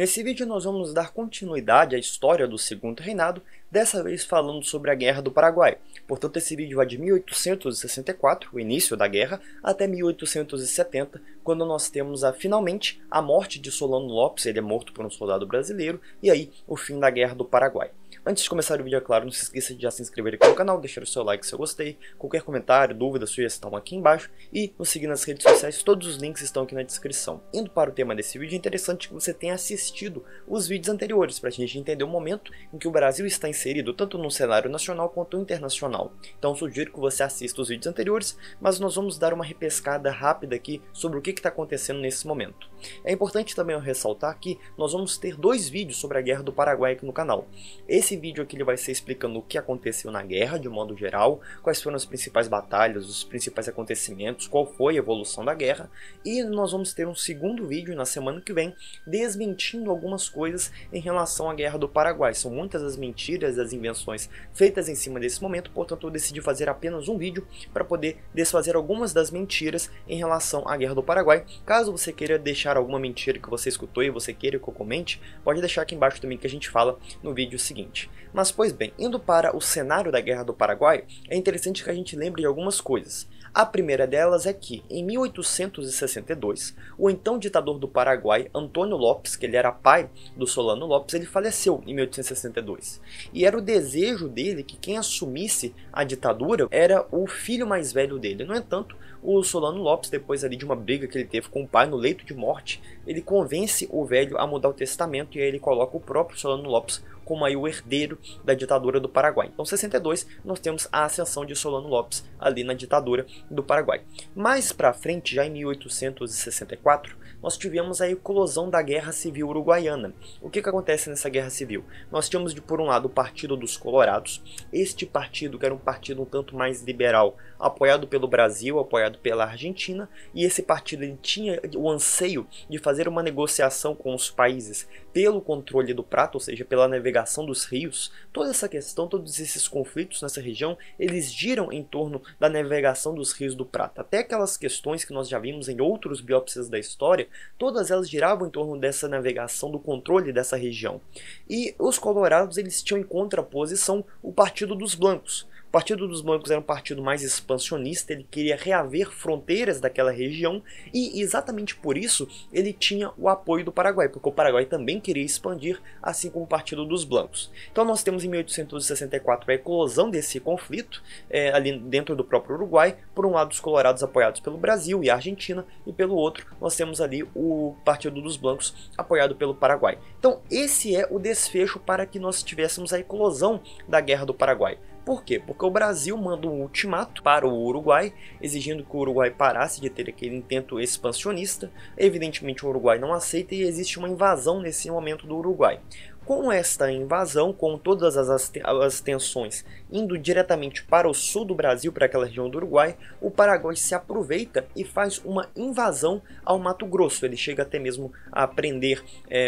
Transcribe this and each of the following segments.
Nesse vídeo nós vamos dar continuidade à história do Segundo Reinado, dessa vez falando sobre a Guerra do Paraguai. Portanto, esse vídeo vai de 1864, o início da guerra, até 1870, quando nós temos finalmente a morte de Solano Lopes, ele é morto por um soldado brasileiro, e aí o fim da Guerra do Paraguai. Antes de começar o vídeo, é claro, não se esqueça de já se inscrever aqui no canal, deixar o seu like se eu gostei, qualquer comentário, dúvida, sugestão aqui embaixo, e nos seguir nas redes sociais, todos os links estão aqui na descrição. Indo para o tema desse vídeo, é interessante que você tenha assistido os vídeos anteriores, para a gente entender o momento em que o Brasil está inserido, tanto no cenário nacional quanto internacional. Então sugiro que você assista os vídeos anteriores, mas nós vamos dar uma repescada rápida aqui sobre o que está acontecendo nesse momento. É importante também eu ressaltar que nós vamos ter dois vídeos sobre a Guerra do Paraguai aqui no canal. Esse vídeo aqui ele vai ser explicando o que aconteceu na guerra de modo geral, quais foram as principais batalhas, os principais acontecimentos, qual foi a evolução da guerra, e nós vamos ter um segundo vídeo na semana que vem desmentindo algumas coisas em relação à Guerra do Paraguai. São muitas as mentiras, as invenções feitas em cima desse momento, portanto eu decidi fazer apenas um vídeo para poder desfazer algumas das mentiras em relação à Guerra do Paraguai. Caso você queira deixar alguma mentira que você escutou e você queira que eu comente, pode deixar aqui embaixo também que a gente fala no vídeo seguinte. Mas pois bem, indo para o cenário da Guerra do Paraguai, é interessante que a gente lembre de algumas coisas. A primeira delas é que, em 1862, o então ditador do Paraguai, Antônio Lopes, que ele era pai do Solano Lopes, ele faleceu em 1862. E era o desejo dele que quem assumisse a ditadura era o filho mais velho dele. No entanto, o Solano Lopes, depois ali de uma briga que ele teve com o pai no leito de morte, ele convence o velho a mudar o testamento e aí ele coloca o próprio Solano Lopes como aí o herdeiro da ditadura do Paraguai. Então, em 62, nós temos a ascensão de Solano Lopes ali na ditadura do Paraguai. Mais para frente, já em 1864, nós tivemos a eclosão da Guerra Civil Uruguaiana. O que acontece nessa Guerra Civil? Nós tínhamos, por um lado, o Partido dos Colorados. Este partido, que era um partido um tanto mais liberal, apoiado pelo Brasil, apoiado pela Argentina, e esse partido ele tinha o anseio de fazer uma negociação com os países pelo controle do Prata, ou seja, pela navegação dos rios. Toda essa questão, todos esses conflitos nessa região, eles giram em torno da navegação dos rios do Prata. Até aquelas questões que nós já vimos em outros biópsias da história, todas elas giravam em torno dessa navegação, do controle dessa região. E os colorados eles tinham em contraposição o Partido dos Blancos. O Partido dos Blancos era um partido mais expansionista, ele queria reaver fronteiras daquela região e exatamente por isso ele tinha o apoio do Paraguai, porque o Paraguai também queria expandir, assim como o Partido dos Blancos. Então nós temos em 1864 a eclosão desse conflito ali dentro do próprio Uruguai, por um lado os colorados apoiados pelo Brasil e a Argentina, e pelo outro nós temos ali o Partido dos Blancos apoiado pelo Paraguai. Então esse é o desfecho para que nós tivéssemos a eclosão da Guerra do Paraguai. Por quê? Porque o Brasil manda um ultimato para o Uruguai, exigindo que o Uruguai parasse de ter aquele intento expansionista. Evidentemente o Uruguai não aceita e existe uma invasão nesse momento do Uruguai. Com esta invasão, com todas as tensões indo diretamente para o sul do Brasil, para aquela região do Uruguai, o Paraguai se aproveita e faz uma invasão ao Mato Grosso. Ele chega até mesmo a prender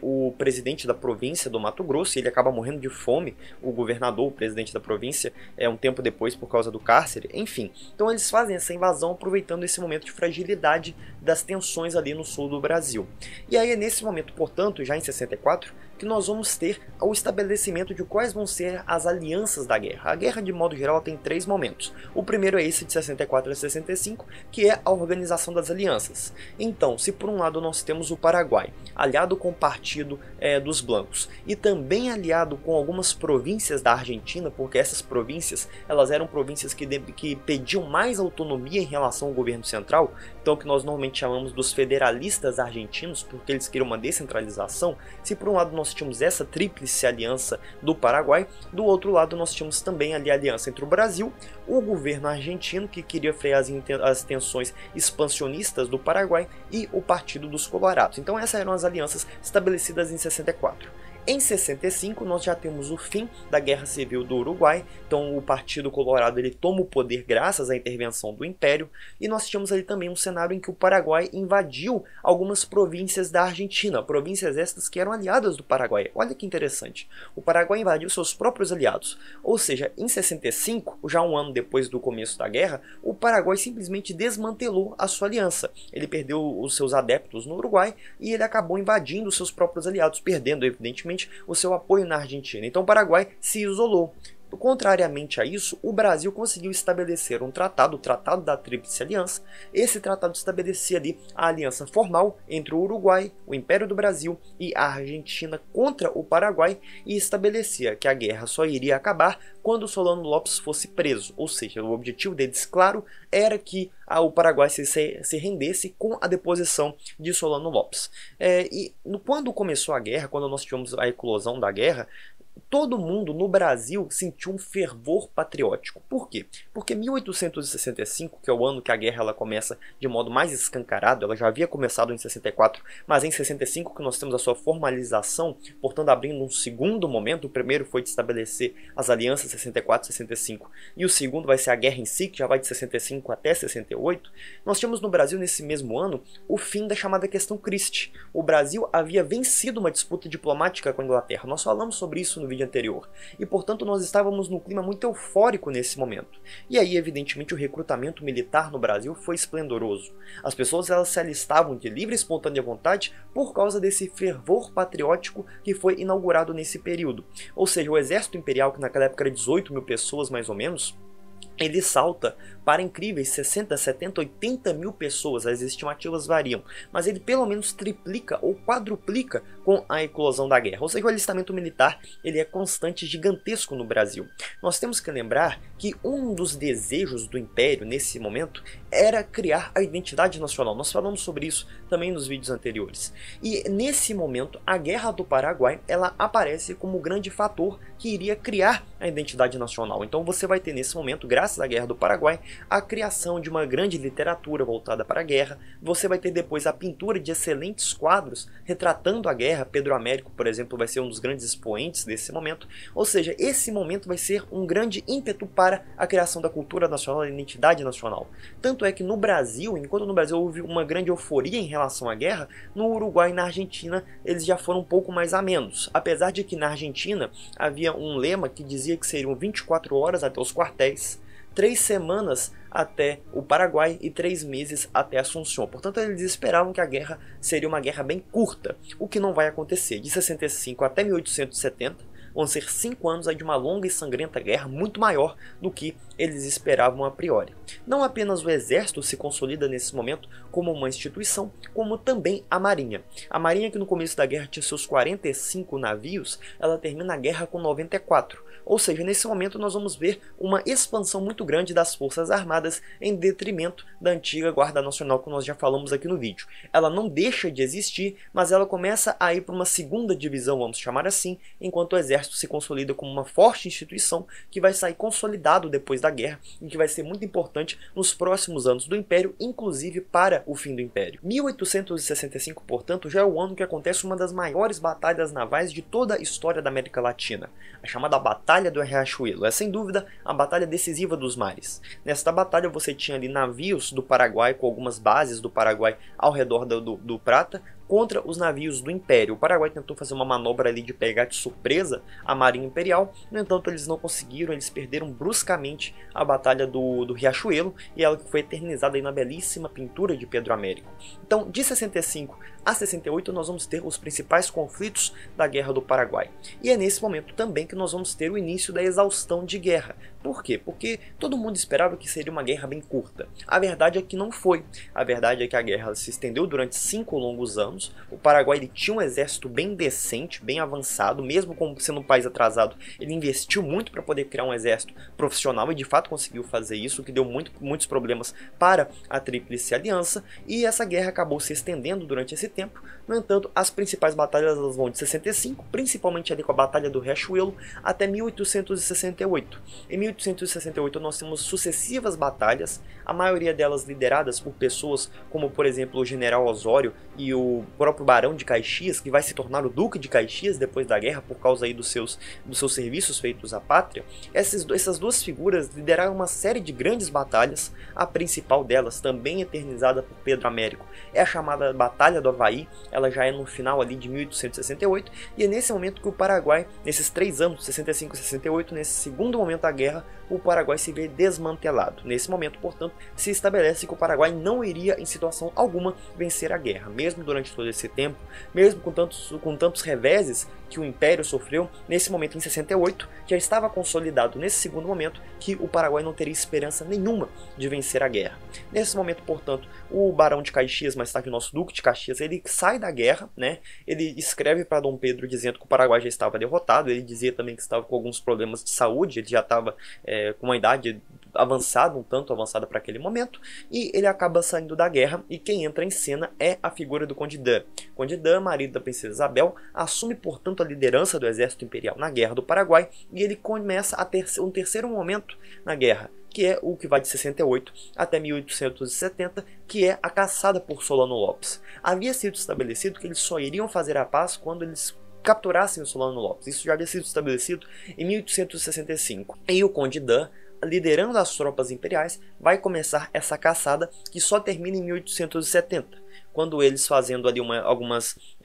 o presidente da província do Mato Grosso, e ele acaba morrendo de fome, o governador, o presidente da província, um tempo depois por causa do cárcere, enfim. Então eles fazem essa invasão aproveitando esse momento de fragilidade das tensões ali no sul do Brasil. E aí é nesse momento, portanto, já em 64, que nós vamos ter o estabelecimento de quais vão ser as alianças da guerra. A guerra, de modo geral, tem três momentos. O primeiro é esse de 64 a 65, que é a organização das alianças. Então, se por um lado nós temos o Paraguai, aliado com o Partido dos Blancos, e também aliado com algumas províncias da Argentina, porque essas províncias elas eram províncias que pediam mais autonomia em relação ao governo central, então o que nós normalmente chamamos dos federalistas argentinos, porque eles queriam uma descentralização. Se por um lado nós tínhamos essa tríplice aliança do Paraguai, do outro lado nós tínhamos também ali a aliança entre o Brasil, o governo argentino, que queria frear as tensões expansionistas do Paraguai, e o Partido dos Colorados. Então essas eram as alianças estabelecidas em 64. Em 65 nós já temos o fim da Guerra Civil do Uruguai, então o Partido Colorado ele toma o poder graças à intervenção do Império, e nós tínhamos ali também um cenário em que o Paraguai invadiu algumas províncias da Argentina, províncias estas que eram aliadas do Paraguai. Olha que interessante, o Paraguai invadiu seus próprios aliados, ou seja, em 65, já um ano depois do começo da guerra, o Paraguai simplesmente desmantelou a sua aliança. Ele perdeu os seus adeptos no Uruguai e ele acabou invadindo seus próprios aliados, perdendo evidentemente o seu apoio na Argentina. Então o Paraguai se isolou. Contrariamente a isso, o Brasil conseguiu estabelecer um tratado, o Tratado da Tríplice Aliança. Esse tratado estabelecia ali a aliança formal entre o Uruguai, o Império do Brasil e a Argentina contra o Paraguai, e estabelecia que a guerra só iria acabar quando Solano Lopes fosse preso. Ou seja, o objetivo deles, claro, era que o Paraguai se rendesse com a deposição de Solano Lopes. Quando começou a guerra, quando nós tivemos a eclosão da guerra, todo mundo no Brasil sentiu um fervor patriótico. Por quê? Porque 1865, que é o ano que a guerra ela começa de modo mais escancarado, ela já havia começado em 64, mas em 65 que nós temos a sua formalização, portanto abrindo um segundo momento. O primeiro foi de estabelecer as alianças 64 e 65, e o segundo vai ser a guerra em si, que já vai de 65 até 68. Nós tínhamos no Brasil nesse mesmo ano o fim da chamada Questão Christie. O Brasil havia vencido uma disputa diplomática com a Inglaterra. Nós falamos sobre isso no vídeo anterior, e portanto nós estávamos num clima muito eufórico nesse momento. E aí evidentemente o recrutamento militar no Brasil foi esplendoroso. As pessoas elas se alistavam de livre e espontânea vontade por causa desse fervor patriótico que foi inaugurado nesse período. Ou seja, o exército imperial, que naquela época era 18 mil pessoas mais ou menos, ele salta para incríveis 60, 70, 80 mil pessoas, as estimativas variam, mas ele pelo menos triplica ou quadruplica com a eclosão da guerra. Ou seja, o alistamento militar ele é constante, gigantesco no Brasil. Nós temos que lembrar que um dos desejos do Império nesse momento era criar a identidade nacional. Nós falamos sobre isso também nos vídeos anteriores. E nesse momento a Guerra do Paraguai ela aparece como o grande fator que iria criar a identidade nacional. Então você vai ter nesse momento, graças à Guerra do Paraguai, a criação de uma grande literatura voltada para a guerra. Você vai ter depois a pintura de excelentes quadros retratando a guerra. Pedro Américo, por exemplo, vai ser um dos grandes expoentes desse momento. Ou seja, esse momento vai ser um grande ímpeto para a criação da cultura nacional, da identidade nacional. Tanto é que no Brasil, enquanto no Brasil houve uma grande euforia em relação à guerra, no Uruguai e na Argentina eles já foram um pouco mais amenos. Apesar de que na Argentina havia um lema que dizia que seriam 24 horas até os quartéis, 3 semanas até o Paraguai e 3 meses até Assunção. Portanto, eles esperavam que a guerra seria uma guerra bem curta, o que não vai acontecer. De 65 até 1870, vão ser 5 anos aí de uma longa e sangrenta guerra, muito maior do que eles esperavam a priori. Não apenas o exército se consolida nesse momento como uma instituição, como também a marinha. A marinha, que no começo da guerra tinha seus 45 navios, ela termina a guerra com 94. Ou seja, nesse momento nós vamos ver uma expansão muito grande das forças armadas em detrimento da antiga Guarda Nacional, que nós já falamos aqui no vídeo. Ela não deixa de existir, mas ela começa a ir para uma segunda divisão, vamos chamar assim, enquanto o exército se consolida como uma forte instituição que vai sair consolidado depois da guerra e que vai ser muito importante nos próximos anos do Império, inclusive para o fim do Império. 1865, portanto, já é o ano que acontece uma das maiores batalhas navais de toda a história da América Latina, a chamada Batalha do Riachuelo. É sem dúvida a batalha decisiva dos mares. Nesta batalha você tinha ali navios do Paraguai, com algumas bases do Paraguai ao redor do Prata, contra os navios do Império. O Paraguai tentou fazer uma manobra ali de pegar de surpresa a Marinha Imperial, no entanto eles não conseguiram, eles perderam bruscamente a Batalha do Riachuelo, e ela foi eternizada aí na belíssima pintura de Pedro Américo. Então, de 65 a 68 nós vamos ter os principais conflitos da Guerra do Paraguai. E é nesse momento também que nós vamos ter o início da exaustão de guerra. Por quê? Porque todo mundo esperava que seria uma guerra bem curta. A verdade é que não foi. A verdade é que a guerra se estendeu durante 5 longos anos. O Paraguai ele tinha um exército bem decente, bem avançado, mesmo como sendo um país atrasado, ele investiu muito para poder criar um exército profissional e de fato conseguiu fazer isso, o que deu muitos problemas para a Tríplice Aliança, e essa guerra acabou se estendendo durante esse tempo. No entanto, as principais batalhas elas vão de 65, principalmente ali com a Batalha do Riachuelo, até 1868. Em 1868 nós temos sucessivas batalhas, a maioria delas lideradas por pessoas como, por exemplo, o general Osório e o próprio Barão de Caxias, que vai se tornar o Duque de Caxias depois da guerra por causa aí dos seus serviços feitos à pátria. Essas duas figuras lideraram uma série de grandes batalhas, a principal delas, também eternizada por Pedro Américo, é a chamada Batalha do Avaí. Ela já é no final ali de 1868, e é nesse momento que o Paraguai, nesses 3 anos, 65 e 68, nesse segundo momento da guerra, o Paraguai se vê desmantelado. Nesse momento, portanto, se estabelece que o Paraguai não iria, em situação alguma, vencer a guerra. Mesmo durante todo esse tempo, mesmo com tantos reveses que o Império sofreu, nesse momento, em 68, já estava consolidado, nesse segundo momento, que o Paraguai não teria esperança nenhuma de vencer a guerra. Nesse momento, portanto, o Barão de Caxias, mais tarde o nosso Duque de Caxias, ele sai da guerra, né? Ele escreve para Dom Pedro dizendo que o Paraguai já estava derrotado. Ele dizia também que estava com alguns problemas de saúde, ele já estava com uma idade avançada, um tanto avançada para aquele momento, e ele acaba saindo da guerra, e quem entra em cena é a figura do Conde Dan. Conde Dan, marido da princesa Isabel, assume, portanto, a liderança do exército imperial na Guerra do Paraguai, e ele começa a ter um terceiro momento na guerra, que é o que vai de 68 até 1870, que é a caçada por Solano Lopes. Havia sido estabelecido que eles só iriam fazer a paz quando eles capturassem o Solano Lopes. Isso já havia sido estabelecido em 1865. E o Conde Dan, liderando as tropas imperiais, vai começar essa caçada, que só termina em 1870. Quando eles fazendo ali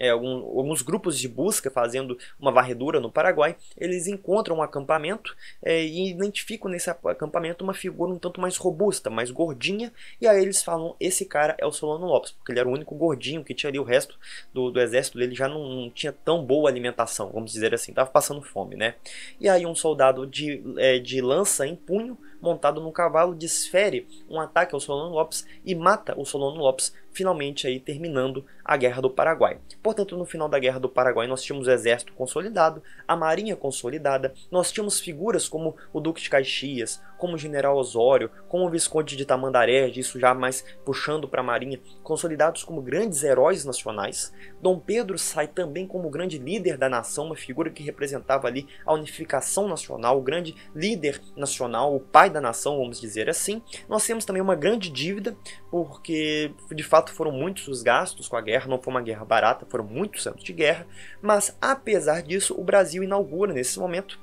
alguns grupos de busca, fazendo uma varredura no Paraguai, eles encontram um acampamento e identificam nesse acampamento uma figura um tanto mais robusta, mais gordinha, e aí eles falam: esse cara é o Solano Lopes, porque ele era o único gordinho que tinha ali. O resto do exército dele já não tinha tão boa alimentação, vamos dizer assim, estava passando fome, né? E aí um soldado de lança em punho, montado num cavalo, desfere um ataque ao Solano Lopes e mata o Solano Lopes, finalmente aí terminando a Guerra do Paraguai. Portanto, no final da Guerra do Paraguai nós tínhamos o exército consolidado, a marinha consolidada, nós tínhamos figuras como o Duque de Caxias, como o General Osório, como o Visconde de Tamandaré, isso já mais puxando para a marinha, consolidados como grandes heróis nacionais. Dom Pedro sai também como grande líder da nação, uma figura que representava ali a unificação nacional, o grande líder nacional, o pai da nação, vamos dizer assim. Nós temos também uma grande dívida, porque de fato foram muitos os gastos com a guerra, não foi uma guerra barata, foram muitos anos de guerra, mas apesar disso o Brasil inaugura nesse momento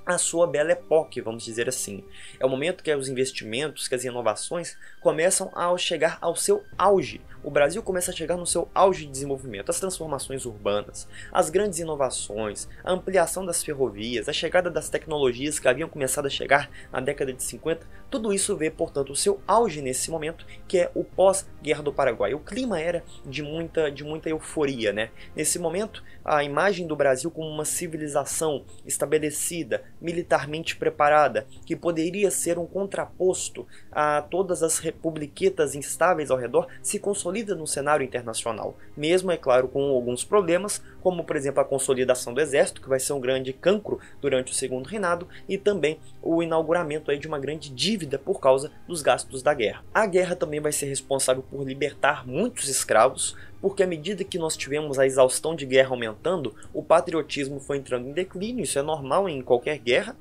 a sua Belle Époque, vamos dizer assim. É o momento que os investimentos, que as inovações começam a chegar ao seu auge. O Brasil começa a chegar no seu auge de desenvolvimento, as transformações urbanas, as grandes inovações, a ampliação das ferrovias, a chegada das tecnologias que haviam começado a chegar na década de 50, tudo isso vê, portanto, o seu auge nesse momento, que é o pós-Guerra do Paraguai. O clima era de muita euforia, né? Nesse momento, a imagem do Brasil como uma civilização estabelecida, militarmente preparada, que poderia ser um contraposto a todas as republiquetas instáveis ao redor, se consolida no cenário internacional, mesmo, é claro, com alguns problemas, como por exemplo a consolidação do exército, que vai ser um grande cancro durante o segundo reinado, e também o inauguramento aí de uma grande dívida por causa dos gastos da guerra. A guerra também vai ser responsável por libertar muitos escravos, porque à medida que nós tivemos a exaustão de guerra aumentando, o patriotismo foi entrando em declínio. Isso é normal em qualquer guerra,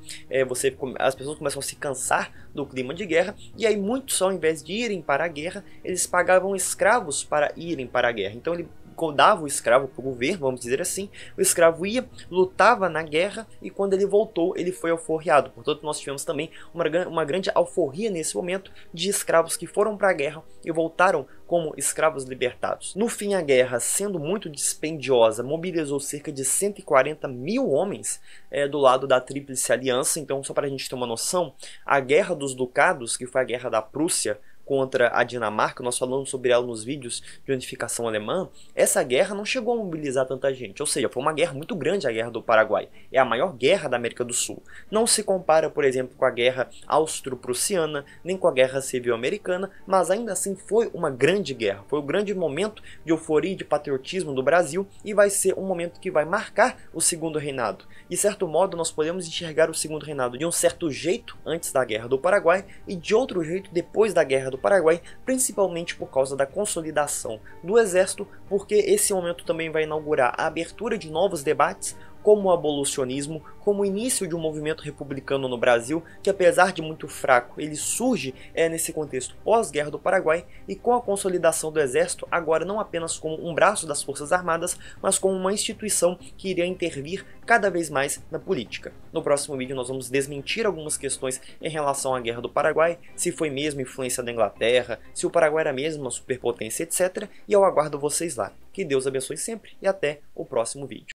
as pessoas começam a se cansar do clima de guerra, e aí muitos, ao invés de irem para a guerra, eles pagavam escravos para irem para a guerra. Então ele dava o escravo para o governo, vamos dizer assim, o escravo ia, lutava na guerra, e quando ele voltou, ele foi alforriado. Portanto, nós tivemos também uma grande alforria nesse momento de escravos que foram para a guerra e voltaram como escravos libertados. No fim, a guerra, sendo muito dispendiosa, mobilizou cerca de 140 mil homens do lado da Tríplice Aliança. Então, só para a gente ter uma noção, a Guerra dos Ducados, que foi a guerra da Prússia contra a Dinamarca, nós falamos sobre ela nos vídeos de unificação alemã, essa guerra não chegou a mobilizar tanta gente, ou seja, foi uma guerra muito grande, a Guerra do Paraguai, é a maior guerra da América do Sul. Não se compara, por exemplo, com a Guerra Austro-Prussiana, nem com a Guerra Civil Americana, mas ainda assim foi uma grande guerra, foi um grande momento de euforia e de patriotismo do Brasil, e vai ser um momento que vai marcar o segundo reinado. De certo modo, nós podemos enxergar o segundo reinado de um certo jeito antes da Guerra do Paraguai, e de outro jeito depois da Guerra do Paraguai, principalmente por causa da consolidação do exército, porque esse momento também vai inaugurar a abertura de novos debates, como o abolicionismo, como o início de um movimento republicano no Brasil, que apesar de muito fraco, ele surge nesse contexto pós-Guerra do Paraguai e com a consolidação do exército, agora não apenas como um braço das Forças Armadas, mas como uma instituição que iria intervir cada vez mais na política. No próximo vídeo nós vamos desmentir algumas questões em relação à Guerra do Paraguai, se foi mesmo influência da Inglaterra, se o Paraguai era mesmo uma superpotência, etc. E eu aguardo vocês lá. Que Deus abençoe sempre e até o próximo vídeo.